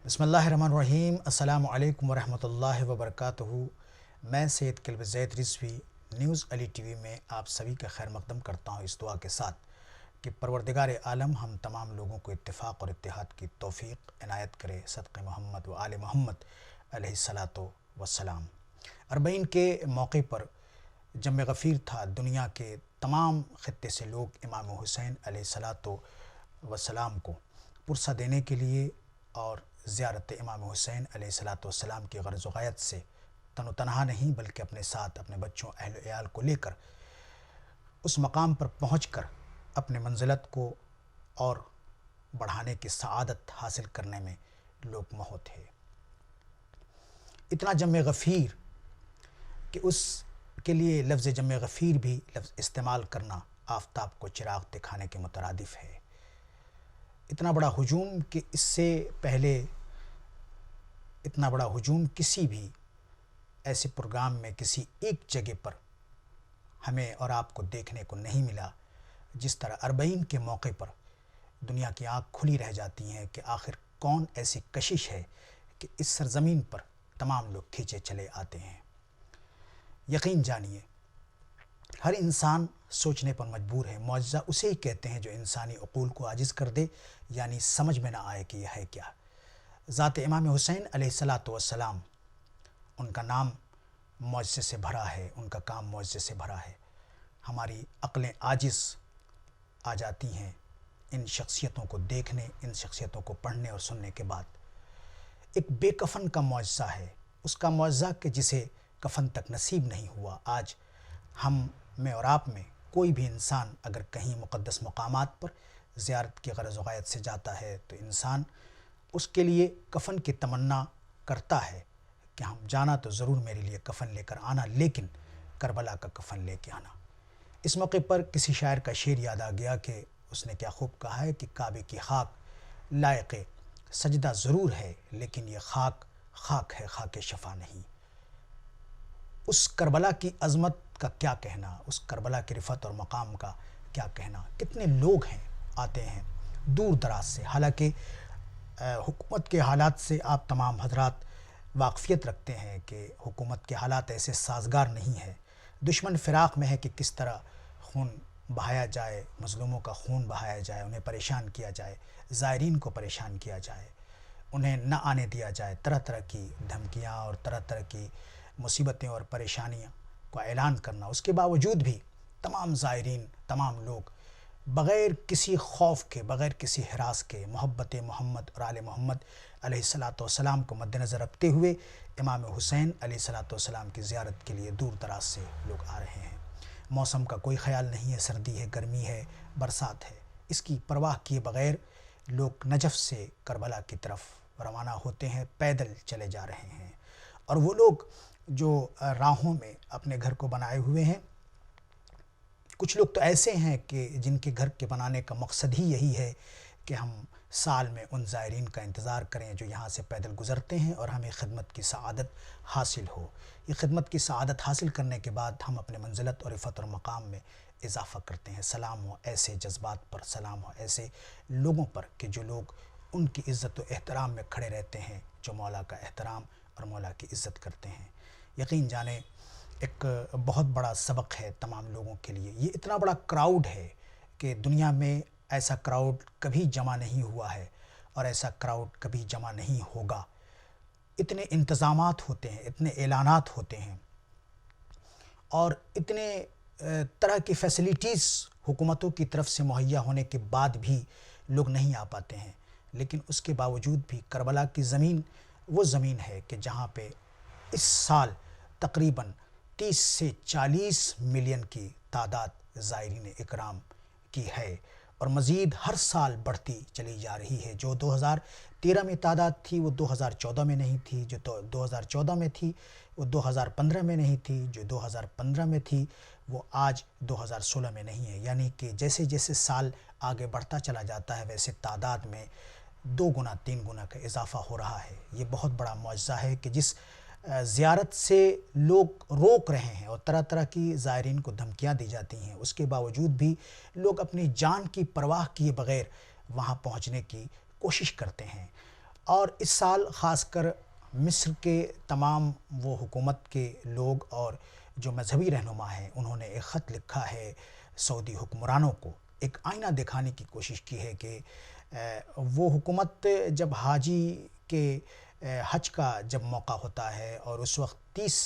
بسم اللہ الرحمن الرحیم۔ السلام علیکم ورحمۃ اللہ وبرکاتہ۔ میں سید کلب زید رضوی نیوز علی ٹی وی میں آپ سبھی کا خیر مقدم کرتا ہوں اس دعا کے ساتھ کہ پروردگار عالم ہم تمام لوگوں کو اتفاق اور اتحاد کی توفیق عنایت کرے صدق محمد و آل محمد علیہ الصلاۃ والسلام۔ اربعین کے موقع پر جم غفیر تھا، دنیا کے تمام خطے سے لوگ امام حسین علیہ الصلاۃ والسلام کو پرسہ دینے کے لیے اور زیارت امام حسین علیہ الصلاۃ والسلام کی غرض و غایت سے تن و تنہا نہیں بلکہ اپنے ساتھ اپنے بچوں اہل و عیال کو لے کر اس مقام پر پہنچ کر اپنے منزلت کو اور بڑھانے کی سعادت حاصل کرنے میں لوگ مہو تھے۔ اتنا جم غفیر کہ اس کے لیے لفظ جم غفیر بھی لفظ استعمال کرنا آفتاب کو چراغ دکھانے کے مترادف ہے۔ اتنا بڑا ہجوم کہ اس سے پہلے اتنا بڑا ہجوم کسی بھی ایسے پروگرام میں کسی ایک جگہ پر ہمیں اور آپ کو دیکھنے کو نہیں ملا۔ جس طرح اربعین کے موقع پر دنیا کی آنکھ کھلی رہ جاتی ہیں کہ آخر کون ایسی کشش ہے کہ اس سرزمین پر تمام لوگ کھینچے چلے آتے ہیں۔ یقین جانیے ہر انسان سوچنے پر مجبور ہے۔ معجزہ اسے ہی کہتے ہیں جو انسانی عقول کو عاجز کر دے، یعنی سمجھ میں نہ آئے کہ یہ ہے کیا۔ ذات امام حسین علیہ الصلاۃ والسلام، ان کا نام معجزے سے بھرا ہے، ان کا کام معجزے سے بھرا ہے۔ ہماری عقلیں عاجز آ جاتی ہیں ان شخصیتوں کو دیکھنے، ان شخصیتوں کو پڑھنے اور سننے کے بعد۔ ایک بے کفن کا معجزہ ہے، اس کا معجزہ کہ جسے کفن تک نصیب نہیں ہوا۔ آج ہم میں اور آپ میں کوئی بھی انسان اگر کہیں مقدس مقامات پر زیارت کی غرض و غایت سے جاتا ہے تو انسان اس کے لیے کفن کی تمنا کرتا ہے کہ ہم جانا تو ضرور میرے لیے کفن لے کر آنا، لیکن کربلا کا کفن لے کے آنا۔ اس موقع پر کسی شاعر کا شعر یاد آ گیا کہ اس نے کیا خوب کہا ہے کہ کعبے کی خاک لائق سجدہ ضرور ہے، لیکن یہ خاک خاک ہے، خاک شفا نہیں۔ اس کربلا کی عظمت کا کیا کہنا، اس کربلا کی رفعت اور مقام کا کیا کہنا۔ کتنے لوگ ہیں آتے ہیں دور دراز سے، حالانکہ حکومت کے حالات سے آپ تمام حضرات واقفیت رکھتے ہیں کہ حکومت کے حالات ایسے سازگار نہیں ہے۔ دشمن فراق میں ہے کہ کس طرح خون بہایا جائے، مظلوموں کا خون بہایا جائے، انہیں پریشان کیا جائے، زائرین کو پریشان کیا جائے، انہیں نہ آنے دیا جائے۔ طرح طرح کی دھمکیاں اور طرح طرح کی مصیبتیں اور پریشانیاں کا اعلان کرنا، اس کے باوجود بھی تمام زائرین، تمام لوگ بغیر کسی خوف کے، بغیر کسی ہراس کے، محبت محمد اور آل محمد علیہ الصلاۃ والسلام کو مد نظر رکھتے ہوئے امام حسین علیہ الصلاۃ والسلام کی زیارت کے لیے دور دراز سے لوگ آ رہے ہیں۔ موسم کا کوئی خیال نہیں ہے، سردی ہے، گرمی ہے، برسات ہے، اس کی پرواہ کیے بغیر لوگ نجف سے کربلا کی طرف روانہ ہوتے ہیں، پیدل چلے جا رہے ہیں۔ اور وہ لوگ جو راہوں میں اپنے گھر کو بنائے ہوئے ہیں، کچھ لوگ تو ایسے ہیں کہ جن کے گھر کے بنانے کا مقصد ہی یہی ہے کہ ہم سال میں ان زائرین کا انتظار کریں جو یہاں سے پیدل گزرتے ہیں اور ہمیں خدمت کی سعادت حاصل ہو۔ یہ خدمت کی سعادت حاصل کرنے کے بعد ہم اپنے منزلت اور رفعت اور مقام میں اضافہ کرتے ہیں۔ سلام ہو ایسے جذبات پر، سلام ہو ایسے لوگوں پر کہ جو لوگ ان کی عزت و احترام میں کھڑے رہتے ہیں، جو مولا کا احترام اور مولا کی عزت کرتے ہیں۔ یقین جانیں ایک بہت بڑا سبق ہے تمام لوگوں کے لیے۔ یہ اتنا بڑا کراؤڈ ہے کہ دنیا میں ایسا کراؤڈ کبھی جمع نہیں ہوا ہے اور ایسا کراؤڈ کبھی جمع نہیں ہوگا۔ اتنے انتظامات ہوتے ہیں، اتنے اعلانات ہوتے ہیں اور اتنے طرح کی فیسلٹیز حکومتوں کی طرف سے مہیا ہونے کے بعد بھی لوگ نہیں آ پاتے ہیں۔ لیکن اس کے باوجود بھی کربلا کی زمین وہ زمین ہے کہ جہاں پہ اس سال تقریباً 30 سے 40 ملین کی تعداد زائرین اکرام کی ہے اور مزید ہر سال بڑھتی چلی جا رہی ہے۔ جو 2013 میں تعداد تھی وہ 2014 میں نہیں تھی، جو 2014 میں تھی وہ 2015 میں نہیں تھی، جو 2015 میں تھی وہ آج 2016 میں نہیں ہے۔ یعنی کہ جیسے جیسے سال آگے بڑھتا چلا جاتا ہے ویسے تعداد میں 2 گنا 3 گنا کا اضافہ ہو رہا ہے۔ یہ بہت بڑا معجزہ ہے کہ جس زیارت سے لوگ روک رہے ہیں اور طرح طرح کی زائرین کو دھمکیاں دی جاتی ہیں، اس کے باوجود بھی لوگ اپنی جان کی پرواہ کیے بغیر وہاں پہنچنے کی کوشش کرتے ہیں۔ اور اس سال خاص کر مصر کے تمام وہ حکومت کے لوگ اور جو مذہبی رہنما ہیں انہوں نے ایک خط لکھا ہے سعودی حکمرانوں کو، ایک آئینہ دکھانے کی کوشش کی ہے کہ وہ حکومت جب حاجی کے حج کا جب موقع ہوتا ہے اور اس وقت 30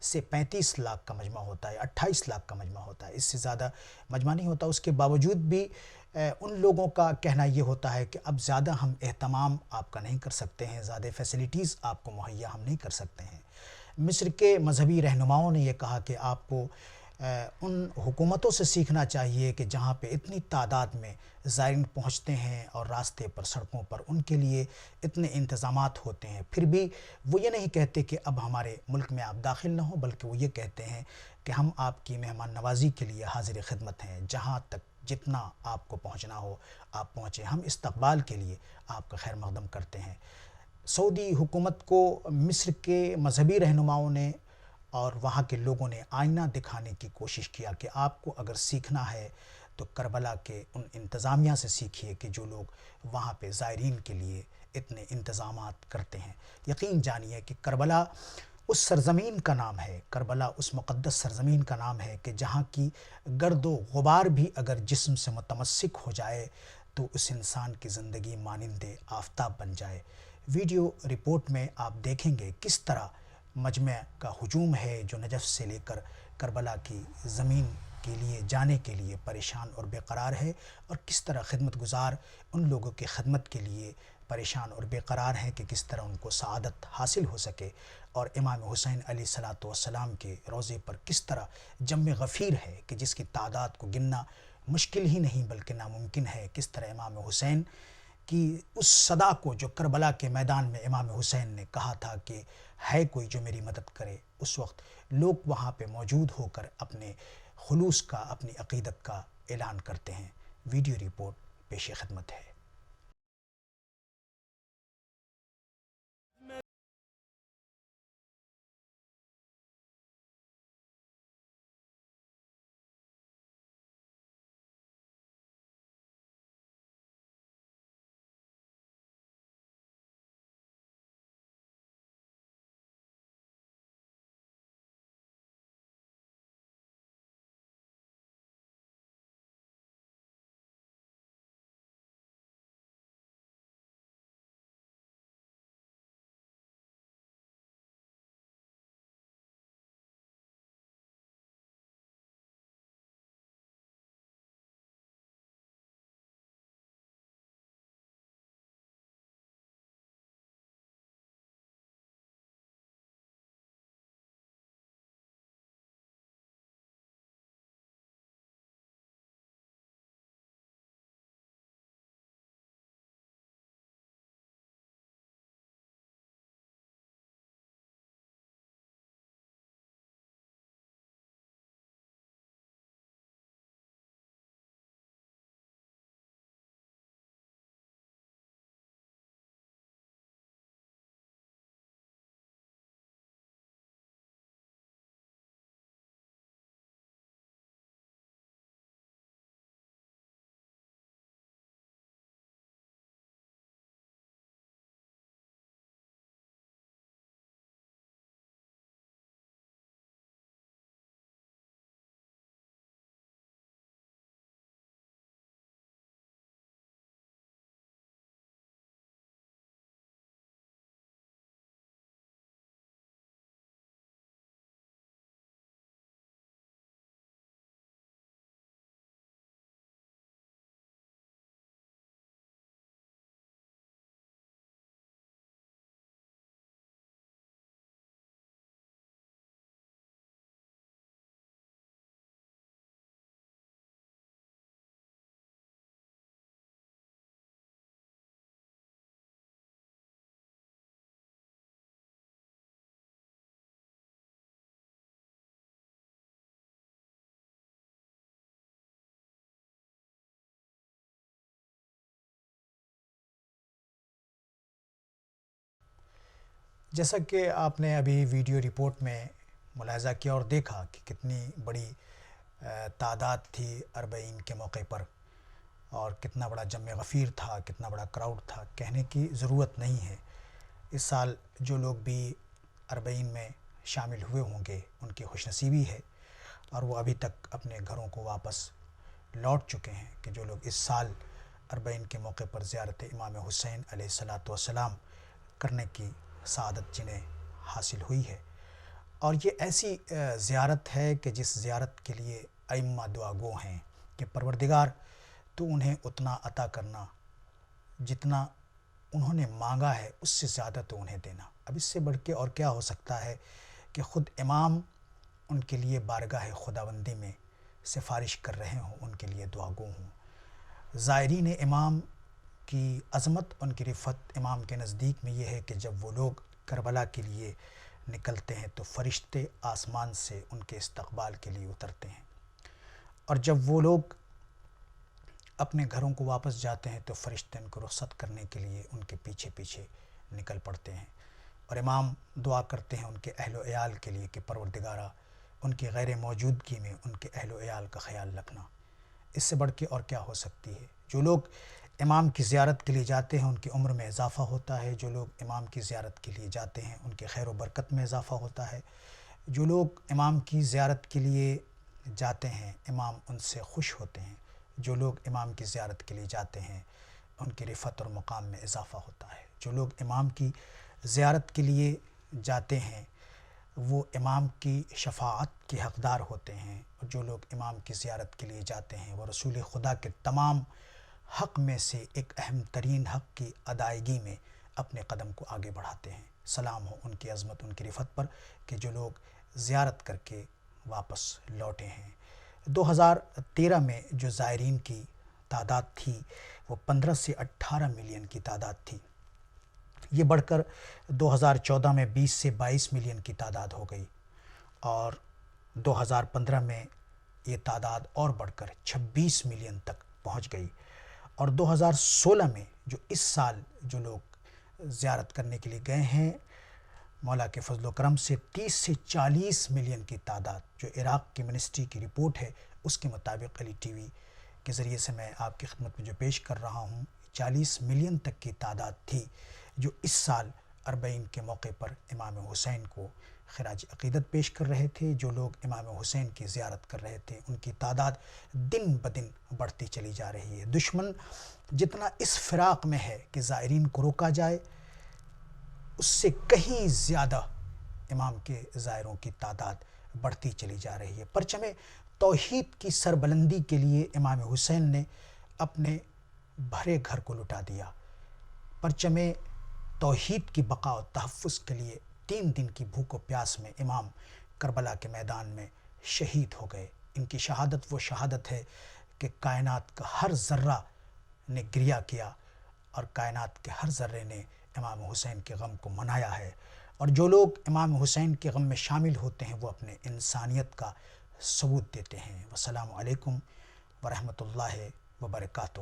سے 35 لاکھ کا مجمع ہوتا ہے، 28 لاکھ کا مجمع ہوتا ہے، اس سے زیادہ مجمع نہیں ہوتا، اس کے باوجود بھی ان لوگوں کا کہنا یہ ہوتا ہے کہ اب زیادہ ہم اہتمام آپ کا نہیں کر سکتے ہیں، زیادہ فیسلٹیز آپ کو مہیا ہم نہیں کر سکتے ہیں۔ مصر کے مذہبی رہنماؤں نے یہ کہا کہ آپ کو ان حکومتوں سے سیکھنا چاہیے کہ جہاں پہ اتنی تعداد میں زائرین پہنچتے ہیں اور راستے پر سڑکوں پر ان کے لیے اتنے انتظامات ہوتے ہیں، پھر بھی وہ یہ نہیں کہتے کہ اب ہمارے ملک میں آپ داخل نہ ہوں، بلکہ وہ یہ کہتے ہیں کہ ہم آپ کی مہمان نوازی کے لیے حاضر خدمت ہیں، جہاں تک جتنا آپ کو پہنچنا ہو آپ پہنچیں، ہم استقبال کے لیے آپ کا خیر مقدم کرتے ہیں۔ سعودی حکومت کو مصر کے مذہبی رہنماؤں نے اور وہاں کے لوگوں نے آئینہ دکھانے کی کوشش کیا کہ آپ کو اگر سیکھنا ہے تو کربلا کے ان انتظامیہ سے سیکھیے کہ جو لوگ وہاں پہ زائرین کے لیے اتنے انتظامات کرتے ہیں۔ یقین جانیے کہ کربلا اس سرزمین کا نام ہے، کربلا اس مقدس سرزمین کا نام ہے کہ جہاں کی گرد و غبار بھی اگر جسم سے متمسک ہو جائے تو اس انسان کی زندگی مانند آفتاب بن جائے۔ ویڈیو رپورٹ میں آپ دیکھیں گے کس طرح مجمع کا ہجوم ہے جو نجف سے لے کر کربلا کی زمین کے لیے جانے کے لیے پریشان اور بے قرار ہے، اور کس طرح خدمت گزار ان لوگوں کی خدمت کے لیے پریشان اور بے قرار ہیں کہ کس طرح ان کو سعادت حاصل ہو سکے، اور امام حسین علیہ الصلوۃ والسلام کے روضے پر کس طرح جم غفیر ہے کہ جس کی تعداد کو گننا مشکل ہی نہیں بلکہ ناممکن ہے۔ کس طرح امام حسین کی اس صدا کو جو کربلا کے میدان میں امام حسین نے کہا تھا کہ ہے کوئی جو میری مدد کرے، اس وقت لوگ وہاں پہ موجود ہو کر اپنے خلوص کا، اپنی عقیدت کا اعلان کرتے ہیں۔ ویڈیو رپورٹ پیش خدمت ہے۔ جیسا کہ آپ نے ابھی ویڈیو رپورٹ میں ملاحظہ کیا اور دیکھا کہ کتنی بڑی تعداد تھی اربعین کے موقع پر، اور کتنا بڑا جمع غفیر تھا، کتنا بڑا کراؤڈ تھا، کہنے کی ضرورت نہیں ہے۔ اس سال جو لوگ بھی 40 میں شامل ہوئے ہوں گے ان کی خوش نصیبی ہے، اور وہ ابھی تک اپنے گھروں کو واپس لوٹ چکے ہیں، کہ جو لوگ اس سال 40 کے موقع پر زیارت امام حسین علیہ الصلاۃ والسلام کرنے کی سعادت جنہیں حاصل ہوئی ہے۔ اور یہ ایسی زیارت ہے کہ جس زیارت کے لیے ائمہ دعا گو ہیں کہ پروردگار تو انہیں اتنا عطا کرنا جتنا انہوں نے مانگا ہے، اس سے زیادہ تو انہیں دینا۔ اب اس سے بڑھ کے اور کیا ہو سکتا ہے کہ خود امام ان کے لیے بارگاہ خداوندی میں سفارش کر رہے ہوں، ان کے لیے دعا گو ہوں۔ زائرین امام کی عظمت، ان کی رفعت امام کے نزدیک میں یہ ہے کہ جب وہ لوگ کربلا کے لیے نکلتے ہیں تو فرشتے آسمان سے ان کے استقبال کے لیے اترتے ہیں، اور جب وہ لوگ اپنے گھروں کو واپس جاتے ہیں تو فرشتے ان کو رخصت کرنے کے لیے ان کے پیچھے پیچھے نکل پڑتے ہیں، اور امام دعا کرتے ہیں ان کے اہل و عیال کے لیے کہ پروردگارہ ان کی غیر موجودگی میں ان کے اہل و عیال کا خیال رکھنا۔ اس سے بڑھ کے اور کیا ہو سکتی ہے؟ جو لوگ امام کی زیارت کے لیے جاتے ہیں ان کی عمر میں اضافہ ہوتا ہے، جو لوگ امام کی زیارت کے لیے جاتے ہیں ان کے خیر و برکت میں اضافہ ہوتا ہے، جو لوگ امام کی زیارت کے لیے جاتے ہیں امام ان سے خوش ہوتے ہیں، جو لوگ امام کی زیارت کے لیے جاتے ہیں ان کی رفعت اور مقام میں اضافہ ہوتا ہے، جو لوگ امام کی زیارت کے لیے جاتے ہیں وہ امام کی شفاعت کے حقدار ہوتے ہیں، اور جو لوگ امام کی زیارت کے لیے جاتے ہیں وہ رسول خدا کے تمام حق میں سے ایک اہم ترین حق کی ادائیگی میں اپنے قدم کو آگے بڑھاتے ہیں۔ سلام ہو ان کی عظمت، ان کی رفعت پر کہ جو لوگ زیارت کر کے واپس لوٹے ہیں۔ 2013 میں جو زائرین کی تعداد تھی وہ 15 سے 18 ملین کی تعداد تھی، یہ بڑھ کر 2014 میں 20 سے 22 ملین کی تعداد ہو گئی، اور 2015 میں یہ تعداد اور بڑھ کر 26 ملین تک پہنچ گئی، اور 2016 میں جو اس سال جو لوگ زیارت کرنے کے لیے گئے ہیں مولا کے فضل و کرم سے 30 سے 40 ملین کی تعداد، جو عراق کی منسٹری کی رپورٹ ہے اس کے مطابق علی ٹی وی کے ذریعے سے میں آپ کی خدمت میں جو پیش کر رہا ہوں، 40 ملین تک کی تعداد تھی جو اس سال 40 کے موقع پر امام حسین کو خراج عقیدت پیش کر رہے تھے۔ جو لوگ امام حسین کی زیارت کر رہے تھے ان کی تعداد دن بدن بڑھتی چلی جا رہی ہے۔ دشمن جتنا اس فراق میں ہے کہ زائرین کو روکا جائے، اس سے کہیں زیادہ امام کے زائروں کی تعداد بڑھتی چلی جا رہی ہے۔ پرچم توحید کی سربلندی کے لیے امام حسین نے اپنے بھرے گھر کو لٹا دیا۔ پرچم توحید کی بقا و تحفظ کے لیے 3 دن کی بھوک و پیاس میں امام کربلا کے میدان میں شہید ہو گئے۔ ان کی شہادت وہ شہادت ہے کہ کائنات کا ہر ذرہ نے گریہ کیا، اور کائنات کے ہر ذرے نے امام حسین کے غم کو منایا ہے، اور جو لوگ امام حسین کے غم میں شامل ہوتے ہیں وہ اپنے انسانیت کا ثبوت دیتے ہیں۔ والسلام علیکم ورحمۃ اللہ وبرکاتہ۔